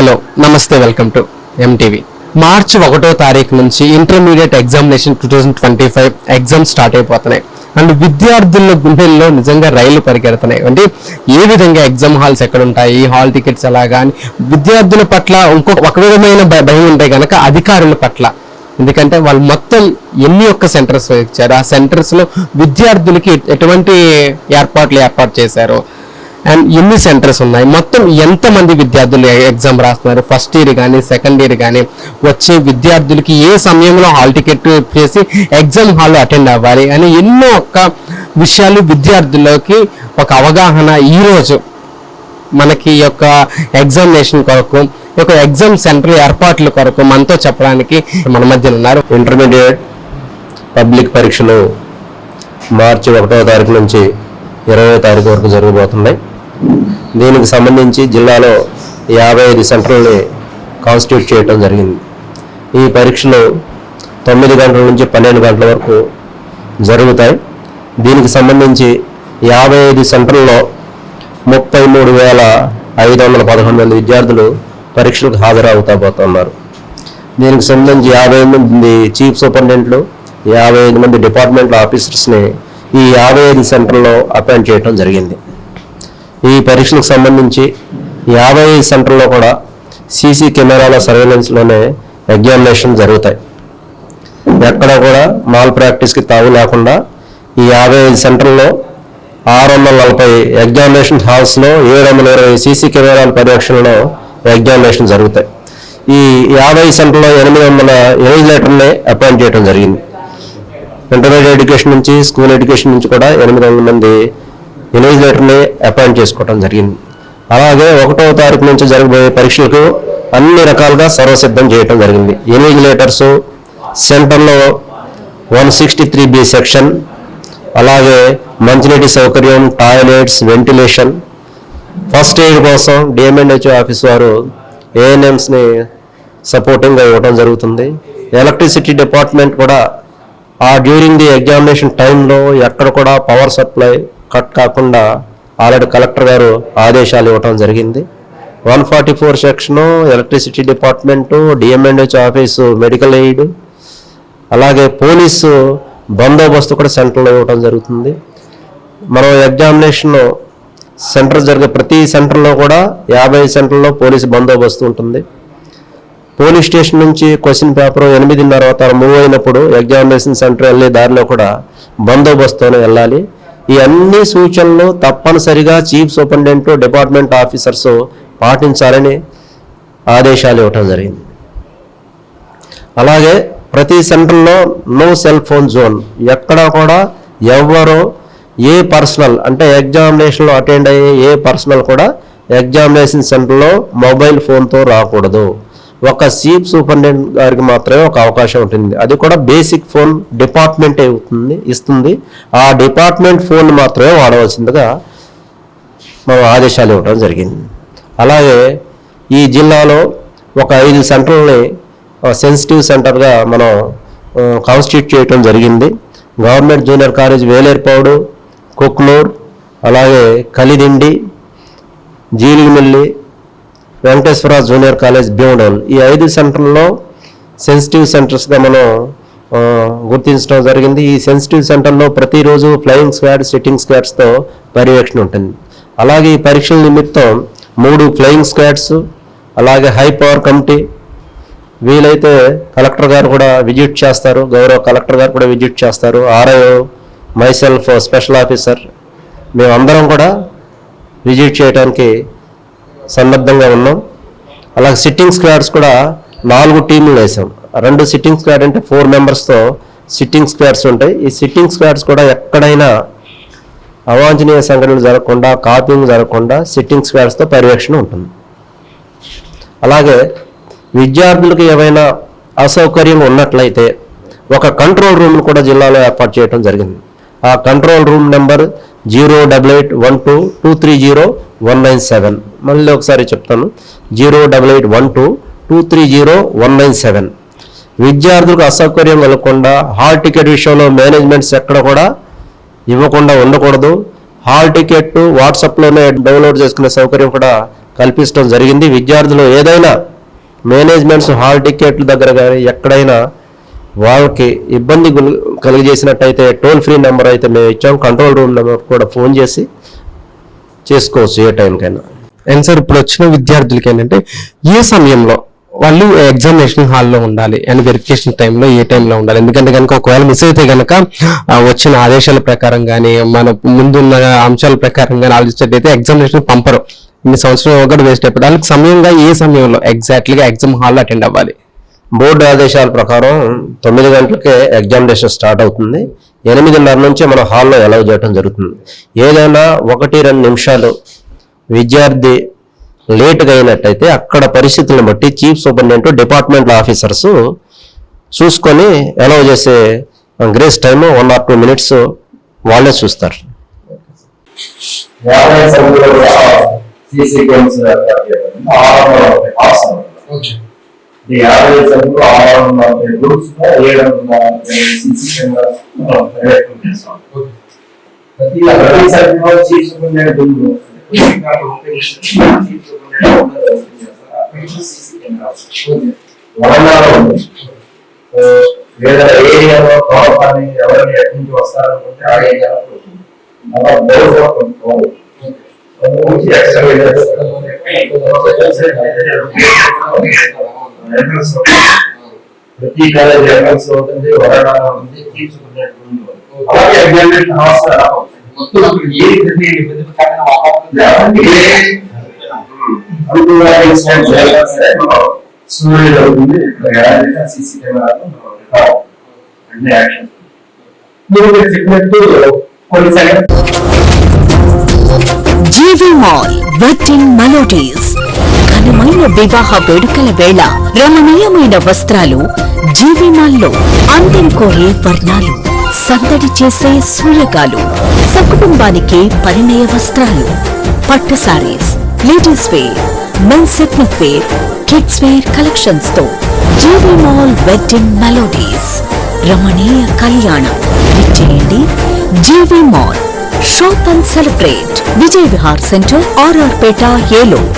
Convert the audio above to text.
Hello నమస్తే welcome to MTV. మార్చి 1వ తారీఖు నుంచి ఇంటర్మీడియట్ ఎగ్జామినేషన్ 2025 ఎగ్జామ్ స్టార్ట్ అయిపోతున్నాయి. అండ్ విద్యార్థుల గుండెల్లో నిజంగా రైళ్లు పరిగెడుతున్నాయి. అంటే ఏ విధంగా ఎగ్జామ్ హాల్స్ ఎక్కడ ఉంటాయి, హాల్ టికెట్స్ ఎలాగా అని విద్యార్థుల పట్ల ఒక విధమైన భయం ఉంటే కనుక అధికారుల పట్ల, ఎందుకంటే వాళ్ళు మొత్తం ఎన్ని సెంటర్స్ ఇచ్చారు, ఆ సెంటర్స్ లో విద్యార్థులకి ఎటువంటి ఏర్పాటు చేశారు, అండ్ ఎన్ని సెంటర్స్ ఉన్నాయి, మొత్తం ఎంతమంది విద్యార్థులు ఎగ్జామ్ రాస్తున్నారు, ఫస్ట్ ఇయర్ కానీ సెకండ్ ఇయర్ కానీ వచ్చే విద్యార్థులకి ఏ సమయంలో హాల్ టికెట్ చేసి ఎగ్జామ్ హాల్ అటెండ్ అవ్వాలి అని ఎన్నో విషయాలు విద్యార్థులకి ఒక అవగాహన ఈరోజు మనకి ఈ యొక్క ఎగ్జామినేషన్ కొరకు, ఈ యొక్క ఎగ్జామ్ సెంటర్ ఏర్పాట్ల కొరకు మనతో చెప్పడానికి మన మధ్య ఉన్నారు. ఇంటర్మీడియట్ పబ్లిక్ పరీక్షలు మార్చి 1వ తారీఖు నుంచి 20వ తారీఖు వరకు జరగబోతున్నాయి. దీనికి సంబంధించి జిల్లాలో 55 సెంటర్లని కాన్స్టిట్యూట్ చేయడం జరిగింది. ఈ పరీక్షలు 9 గంటల నుంచి 12 గంటల వరకు జరుగుతాయి. దీనికి సంబంధించి 55 సెంటర్లలో 33,511 మంది విద్యార్థులు పరీక్షలకు హాజరవుతాబోతున్నారు. దీనికి సంబంధించి 50 మంది చీఫ్ సూపరింటెండెంట్లు, 55 మంది డిపార్ట్మెంటల్ ఆఫీసర్స్ని ఈ 55 సెంటర్లో అపాయింట్ చేయడం జరిగింది. ఈ పరీక్షలకు సంబంధించి 55 సెంటర్లో కూడా సీసీ కెమెరాల సర్వేలెన్స్లోనే ఎగ్జామినేషన్ జరుగుతాయి. ఎక్కడ కూడా మాల్ ప్రాక్టీస్కి తావు లేకుండా ఈ 55 సెంటర్లో 640 ఎగ్జామినేషన్ హాల్స్లో 720 సీసీ కెమెరాల పర్యవేక్షణలో ఎగ్జామినేషన్ జరుగుతాయి. ఈ 50 సెంటర్లో 800 ఇన్విజిలేటర్ని అపాయింట్ చేయడం జరిగింది. ఇంటర్మీడియట్ ఎడ్యుకేషన్ నుంచి, స్కూల్ ఎడ్యుకేషన్ నుంచి కూడా 800 మంది ఇన్విజిలేటర్ని అపాయింట్ చేసుకోవడం జరిగింది. అలాగే 1వ తారీఖు నుంచి జరగబోయే పరీక్షలకు అన్ని రకాలుగా సర్వసిద్ధం చేయడం జరిగింది. ఇన్విజిలేటర్స్ సెంటర్లో 163B సెక్షన్, అలాగే మంచినీటి సౌకర్యం, టాయిలెట్స్, వెంటిలేషన్, ఫస్ట్ ఎయిడ్ కోసం డిఎంఎన్హెచ్ఓ ఆఫీస్ వారు ఏఎన్ఎంస్ని సపోర్టింగ్గా ఇవ్వడం జరుగుతుంది. ఎలక్ట్రిసిటీ డిపార్ట్మెంట్ కూడా డ్యూరింగ్ ది ఎగ్జామినేషన్ టైంలో ఎక్కడ కూడా పవర్ సప్లై కట్ కాకుండా ఆల్రెడీ కలెక్టర్ గారు ఆదేశాలు ఇవ్వడం జరిగింది. 144 section, electricity department, DMNH office, medical aid, అలాగే పోలీసు బందోబస్తు కూడా సెంటర్లో ఇవ్వడం జరుగుతుంది. మనం ఎగ్జామినేషన్ సెంటర్ జరిగే ప్రతి సెంటర్లో కూడా 50 సెంటర్లో పోలీసు బందోబస్తు ఉంటుంది. పోలీస్ స్టేషన్ నుంచి క్వశ్చన్ పేపర్ 8:30 మూవ్ అయినప్పుడు ఎగ్జామినేషన్ సెంటర్ వెళ్ళే దారిలో కూడా బందోబస్తుతోనే వెళ్ళాలి. ఈ అన్ని సూచనలు తప్పనిసరిగా చీఫ్ సూపరింటెండెంట్, డిపార్ట్మెంట్ ఆఫీసర్స్ పాటించాలని ఆదేశాలు ఇవ్వటం జరిగింది. అలాగే ప్రతి సెంటర్లో నో సెల్ ఫోన్ జోన్, ఎక్కడా కూడా ఎవరో ఏ పర్సనల్ అంటే ఎగ్జామినేషన్లో అటెండ్ అయ్యే ఏ పర్సనల్ కూడా ఎగ్జామినేషన్ సెంటర్లో మొబైల్ ఫోన్తో రాకూడదు. ఒక చీఫ్ సూపరింటెండెంట్ గారికి మాత్రమే ఒక అవకాశం ఉంటుంది. అది కూడా బేసిక్ ఫోన్ డిపార్ట్మెంట్ ఇస్తుంది. ఆ డిపార్ట్మెంట్ ఫోన్ మాత్రమే వాడవలసిందిగా మనం ఆదేశాలు ఇవ్వడం జరిగింది. అలాగే ఈ జిల్లాలో ఒక 5 సెంటర్లని సెన్సిటివ్ సెంటర్గా మనం కాన్స్టిట్యూట్ చేయడం జరిగింది. Government junior college Velerpadu, Kukunoor, అలాగే కలిదిండి, జీలిమిల్లి, వెంకటేశ్వర జూనియర్ కాలేజ్ భీమడోల్, ఈ 5 సెంటర్లలో సెన్సిటివ్ సెంటర్స్గా మనం గుర్తించడం జరిగింది. ఈ సెన్సిటివ్ సెంటర్లో ప్రతిరోజు ఫ్లయింగ్ స్క్వాడ్, సిట్టింగ్ స్క్వాడ్స్తో పర్యవేక్షణ ఉంటుంది. అలాగే ఈ పరీక్షల నిమిత్తం 3 ఫ్లయింగ్ స్క్వాడ్స్, అలాగే హై పవర్ కమిటీ, వీలైతే కలెక్టర్ గారు కూడా విజిట్ చేస్తారు, గౌరవ కలెక్టర్ గారు కూడా విజిట్ చేస్తారు, ఆర్ఐఓ, మైసెల్ఫ్ స్పెషల్ ఆఫీసర్, మేమందరం కూడా విజిట్ చేయడానికి సన్నద్ధంగా ఉన్నాం. అలాగే సిట్టింగ్ స్క్వాడ్స్ కూడా 4 టీంలు వేసాం. 2 సిట్టింగ్ స్క్వాడ్ అంటే 4 మెంబర్స్తో సిట్టింగ్ స్క్వాడ్స్ ఉంటాయి. ఈ సిట్టింగ్ స్క్వాడ్స్ కూడా ఎక్కడైనా అవాంఛనీయ సంఘటనలు జరగకుండా, కాపింగ్ జరగకుండా సిట్టింగ్ స్క్వాడ్స్తో పర్యవేక్షణ ఉంటుంది. అలాగే విద్యార్థులకు ఏవైనా అసౌకర్యం ఉన్నట్లయితే ఒక కంట్రోల్ రూమ్ను కూడా జిల్లాలో ఏర్పాటు చేయడం జరిగింది. ఆ కంట్రోల్ రూమ్ నెంబర్ 08812230197. మళ్ళీ ఒకసారి చెప్తాను, 08812230197. విద్యార్థులకు అసౌకర్యం కలగకుండా హాల్ టికెట్ విషయంలో మేనేజ్మెంట్స్ ఎక్కడ కూడా ఇవ్వకుండా ఉండకూడదు. హాల్ టికెట్ వాట్సాప్లోనే డౌన్లోడ్ చేసుకునే సౌకర్యం కూడా కల్పించడం జరిగింది. విద్యార్థులు ఏదైనా మేనేజ్మెంట్స్ హాల్ టికెట్ల దగ్గర కానీ ఎక్కడైనా వాళ్ళకి ఇబ్బంది కలిగజేసినట్టయితే టోల్ ఫ్రీ నెంబర్ అయితే మేము ఇచ్చాం, కంట్రోల్ రూమ్ నెంబర్ కూడా ఫోన్ చేసి చేసుకోవచ్చు ఏ టైంకైనా. అండ్ సార్ ఇప్పుడు వచ్చిన విద్యార్థులకి ఏంటంటే ఏ సమయంలో వాళ్ళు ఎగ్జామినేషన్ హాల్లో ఉండాలి అండ్ వెరిఫికేషన్ టైంలో ఏ టైంలో ఉండాలి? ఎందుకంటే కనుక ఒకవేళ మిస్ అయితే కనుక వచ్చిన ఆదేశాల ప్రకారం కానీ మన ముందున్న అంశాల ప్రకారం కానీ ఆలోచించేటైతే ఎగ్జామినేషన్ పంపరు. ఇన్ని సంవత్సరం ఒకటి వేస్ట్ అయిపోయి వాళ్ళకి సమయంగా ఏ సమయంలో ఎగ్జాక్ట్లీగా ఎగ్జామ్ హాల్లో అటెండ్ అవ్వాలి? బోర్డు ఆదేశాల ప్రకారం 9 గంటలకే ఎగ్జామినేషన్ స్టార్ట్ అవుతుంది. 8:30 నుంచి మనం హాల్లో అలౌ చేయడం జరుగుతుంది. ఏదైనా 1-2 నిమిషాలు విద్యార్థి లేట్గా అయినట్టయితే అక్కడ పరిస్థితులను బట్టి చీఫ్ సూపరింటెండెంట్ డిపార్ట్మెంట్ ఆఫీసర్స్ చూసుకొని అలౌ చేసే గ్రేస్ టైమ్ 1 or 2 minutes వాళ్ళే చూస్తారు. లేదా ఏరియాలో కావాలని ఎవరైనా ఎక్కడి నుంచి వస్తారనుకుంటే ఆ ఏరియాలో ప్రతి కాలేజ్ ఎంఎల్స్ అవుతుంది, వరండాలో ఉంది, అలాగే ఎగ్జామినేషన్ అవసరం సూర్యుడు అవుతుంది. సీసీ కెమెరాలో అన్ని యాక్షన్ మీరు చెప్పినట్టు కొన్ని సెకండ్. జీవి మాల్ వెడ్డింగ్ మెలోడీస్ ఘనమైన వివాహ వేడుకల వేళ రమణీయమైన వస్త్రాలు జీవి మాల్లో, అందం కోరే వర్ణాలు, సందడి చేసే సూయగాలు, సకుటుంబానికి పరిణయ వస్త్రాలు, పట్టు saris, ladies wear, men's ethnic wear, kids wear collections తో జీవి మాల్ వెడ్డింగ్ మెలోడీస్ రమణీయ కళ్యాణం. విచ్చేయండి GV mall, shop and celebrate, Vijay Vihar centre, RR Peta, Eluru.